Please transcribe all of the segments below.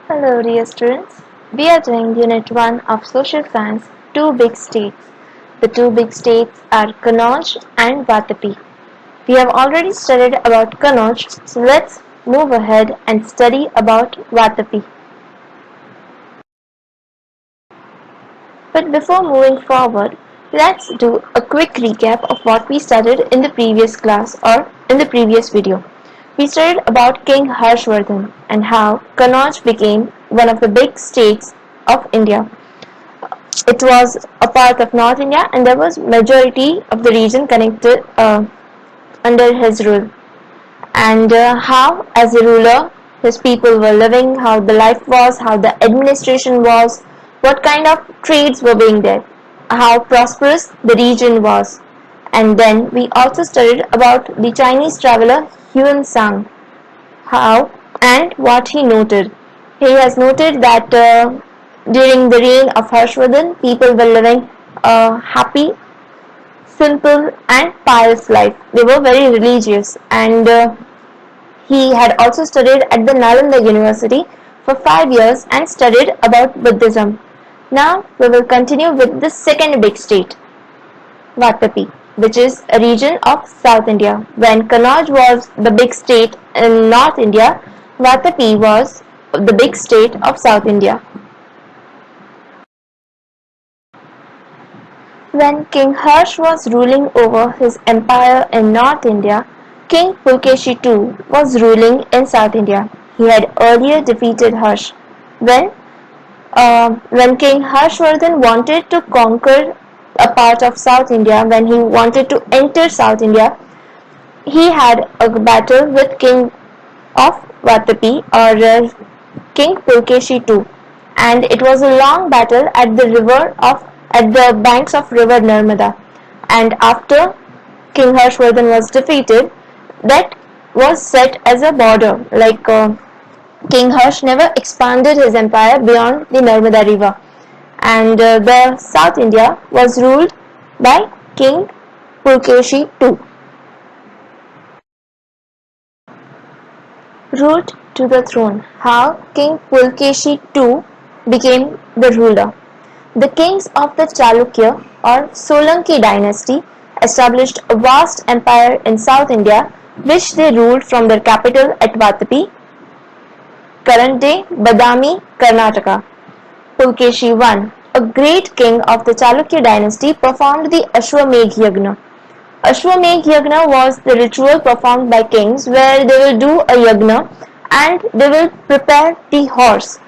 Hello dear students, we are doing Unit 1 of Social Science, Two Big States. The two big states are Kannauj and Vatapi. We have already studied about Kannauj, so let's move ahead and study about Vatapi. But before moving forward, let's do a quick recap of what we studied in the previous class or in the previous video. We studied about King Harshvardhan and how Kannauj became one of the big states of India. It was a part of North India and there was majority of the region connected under his rule. And how as a ruler his people were living, how the life was, how the administration was, what kind of trades were being there, how prosperous the region was. And then we also studied about the Chinese traveler Huan Sang, how and what he noted. He has noted that during the reign of Harshvardhan, people were living a happy, simple, and pious life. They were very religious, and he had also studied at the Nalanda University for 5 years and studied about Buddhism. Now we will continue with the second big state, Vatapi, which is a region of South India. When Kannauj was the big state in North India, Vatapi was the big state of South India. When King Harsh was ruling over his empire in North India, King Pulkeshi II was ruling in South India. He had earlier defeated Harsh. When when King Harshvardhan wanted to conquer a part of South India, when he wanted to enter South India, he had a battle with King of Vatapi or King Pulkeshi II, and it was a long battle at the banks of river Narmada. And after King Harshvardhan was defeated, that was set as a border. King Harsh never expanded his empire beyond the Narmada river, and the South India was ruled by King Pulkeshi II. Route to the throne. How King Pulkeshi II became the ruler. The kings of the Chalukya or Solanki dynasty established a vast empire in South India, which they ruled from their capital at Vatapi, current-day Badami, Karnataka. Pulkeshi I, a great king of the Chalukya dynasty, performed the Ashwamedh Yagna. Ashwamedh Yagna was the ritual performed by kings where they will do a yagna and they will prepare the horse.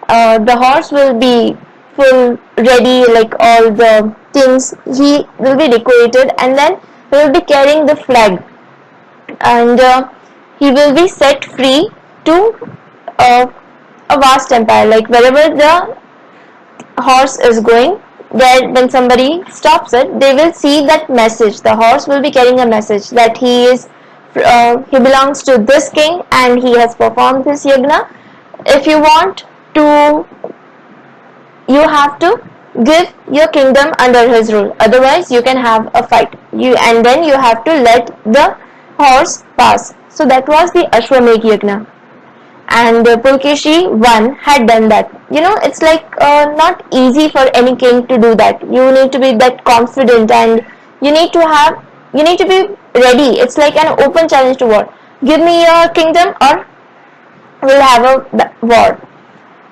The horse will be full ready, like all the things. He will be decorated and then he will be carrying the flag, and he will be set free to uh, a vast empire. Like wherever the horse is going, there when somebody stops it, they will see that message. The horse will be carrying a message that he belongs to this king and he has performed this yagna. If you want to, you have to give your kingdom under his rule. Otherwise, you can have a fight. And then you have to let the horse pass. So that was the Ashwamedh Yagna, and Pulkeshi I had done that. It's like not easy for any king to do that. You need to be that confident, and you need to be ready. It's like an open challenge to war. Give me your kingdom or we'll have a war.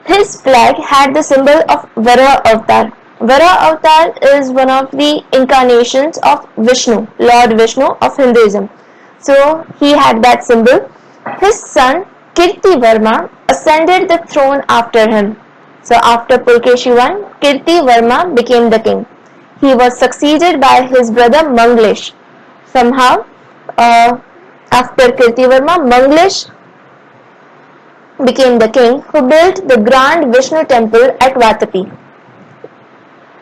His flag had the symbol of Varaha Avatar. Varaha Avatar is one of the incarnations of Vishnu, Lord Vishnu of Hinduism. So he had that symbol. His son Kirtivarma ascended the throne after him. So after Pulkeshi I, Kirtivarma became the king. He was succeeded by his brother Manglesh. Somehow, after Kirtivarma, Manglesh became the king who built the grand Vishnu temple at Vatapi.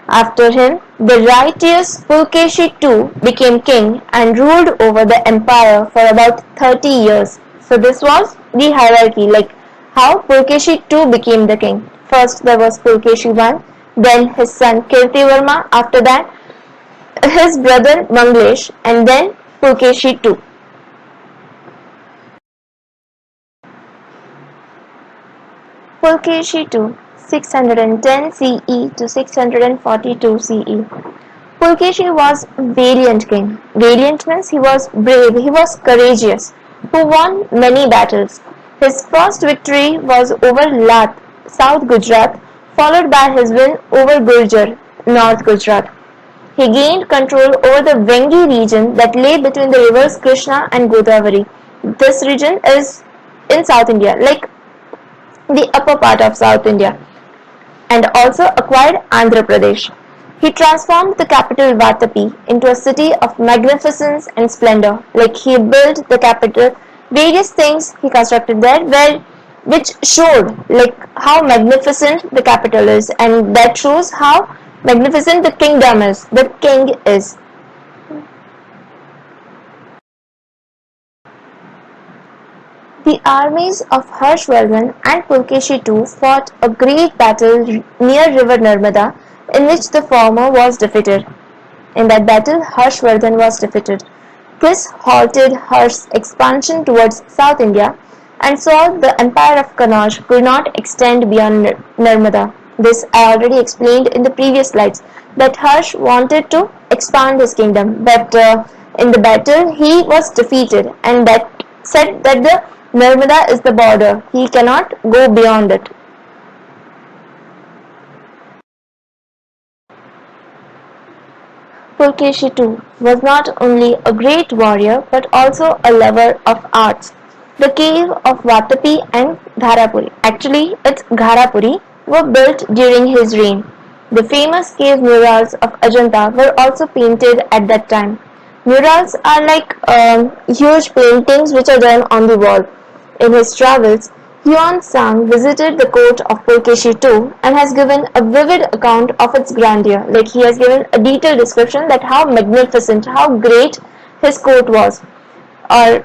After him, the righteous Pulkeshi II became king and ruled over the empire for about 30 years. So this was the hierarchy, like how Pulkeshi II became the king. First there was Pulkeshi I, then his son Kirtivarma, after that his brother Manglesh, and then Pulkeshi II. Pulkeshi II, 610 CE to 642 CE. Pulkeshi was valiant king. Valiant means he was brave, he was courageous, who won many battles. His first victory was over Lat, South Gujarat, followed by his win over Gurjar, North Gujarat. He gained control over the Vengi region that lay between the rivers Krishna and Godavari. This region is in South India, like the upper part of South India, and also acquired Andhra Pradesh. He transformed the capital Vatapi into a city of magnificence and splendor. Like he built the capital, various things he constructed there, which showed like how magnificent the capital is, and that shows how magnificent the kingdom is. The king is. The armies of Harshvardhan and Pulkeshi II fought a great battle near river Narmada, in which the former was defeated. In that battle, Harshvardhan was defeated. This halted Harsh's expansion towards South India and saw the empire of Kannauj could not extend beyond Narmada. This I already explained in the previous slides, that Harsh wanted to expand his kingdom, but in the battle he was defeated, and that said that the Narmada is the border, he cannot go beyond it. Pulkeshi II was not only a great warrior but also a lover of arts. The cave of Vatapi and Dharapuri, actually it's Gharapuri, were built during his reign. The famous cave murals of Ajanta were also painted at that time. Murals are like huge paintings which are done on the wall. In his travels, Yuan Sang visited the court of Pulkeshi II and has given a vivid account of its grandeur. Like he has given a detailed description that how magnificent, how great his court was, or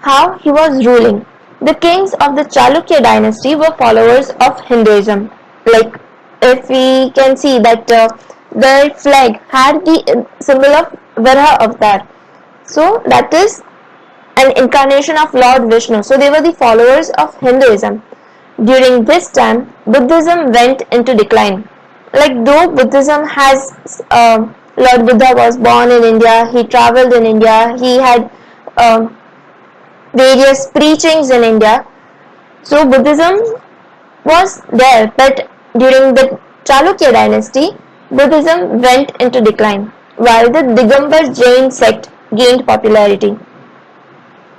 how he was ruling. The kings of the Chalukya dynasty were followers of Hinduism. Like if we can see that their flag had the symbol of Varaha Avatar. So that is an incarnation of Lord Vishnu. So they were the followers of Hinduism. During this time, Buddhism went into decline. Like though Buddhism has, Lord Buddha was born in India, he travelled in India, he had various preachings in India. So Buddhism was there, but during the Chalukya dynasty, Buddhism went into decline, while the Digambar Jain sect gained popularity.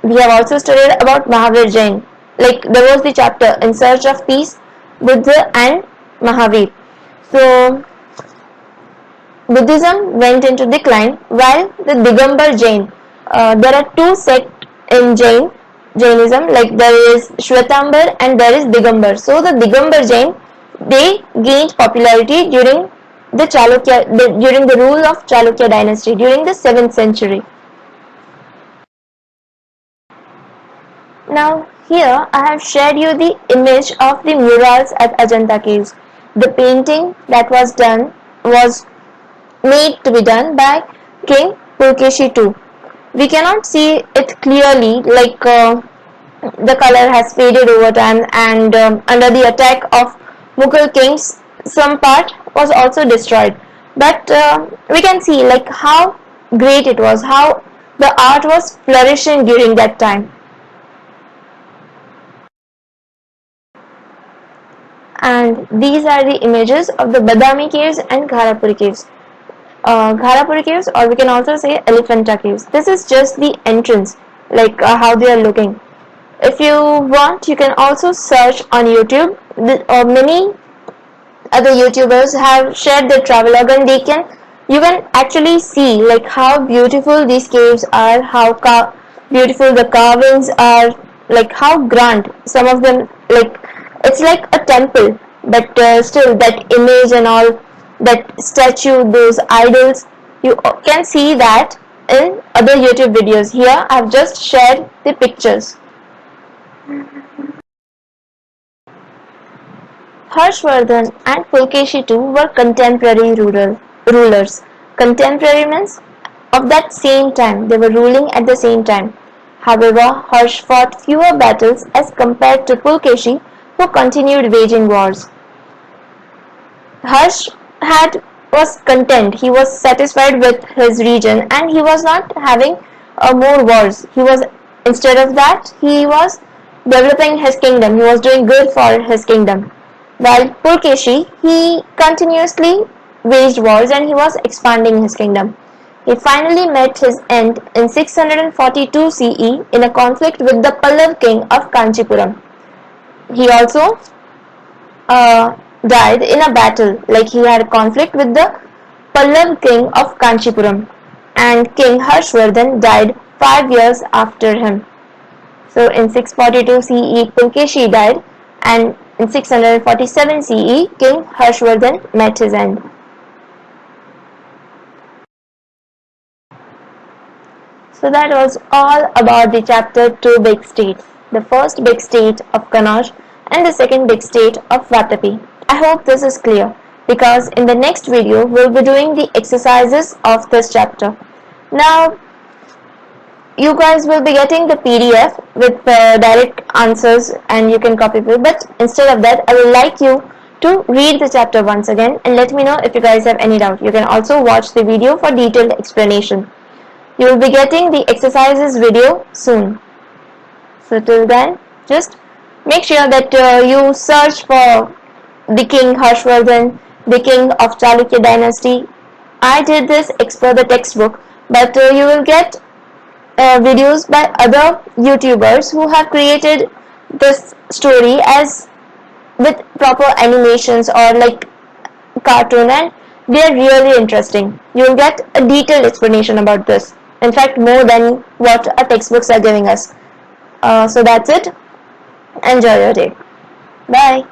We have also studied about Mahavir Jain. Like there was the chapter In Search of Peace, Buddha and Mahavir. So Buddhism went into decline while the Digambar Jain. There are two sects in Jainism. Like there is Shwetambar and there is Digambar. So the Digambar Jain, they gained popularity during during the rule of Chalukya dynasty during the 7th century. Now here I have shared you the image of the murals at Ajanta caves. The painting that was done was made to be done by King Pulkeshi II. We cannot see it clearly, like the color has faded over time, and under the attack of Mughal kings some part was also destroyed, but we can see like how great it was, how the art was flourishing during that time. And these are the images of the Badami caves and Gharapuri caves. Gharapuri caves, or we can also say Elephanta caves. This is just the entrance, like how they are looking. If you want, you can also search on YouTube. Many other YouTubers have shared their travelogue, and you can actually see like how beautiful these caves are, how beautiful the carvings are, like how grand some of them, like it's like a temple, but still that image and all, that statue, those idols, you can see that in other YouTube videos. Here I have just shared the pictures. Harshvardhan and Pulkeshi II were contemporary rulers. Contemporary means of that same time, they were ruling at the same time. However, Harsh fought fewer battles as compared to Pulkeshi, who continued waging wars. Harsh was content. He was satisfied with his region, and he was not having more wars. Instead of that, he was developing his kingdom. He was doing good for his kingdom. While Pulkeshi, he continuously waged wars and he was expanding his kingdom. He finally met his end in 642 CE in a conflict with the Pallav king of Kanchipuram. He also died in a battle, like he had a conflict with the Pallav king of Kanchipuram, and King Harshvardhan died 5 years after him. So in 642 CE, Pulkeshi died, and in 647 CE, King Harshvardhan met his end. So that was all about the chapter 2 big states, the first big state of Kannauj and the second big state of Vatapi. I hope this is clear, because in the next video we'll be doing the exercises of this chapter. Now you guys will be getting the PDF with direct answers and you can copy it, but instead of that I would like you to read the chapter once again and let me know if you guys have any doubt. You can also watch the video for detailed explanation. You will be getting the exercises video soon. So till then, just make sure that you search for the King Harshvardhan, the king of Chalukya dynasty. I did this as per the textbook, but you will get videos by other YouTubers who have created this story as with proper animations or like cartoon, and they are really interesting. You will get a detailed explanation about this. In fact, more than what our textbooks are giving us. So that's it. Enjoy your day. Bye.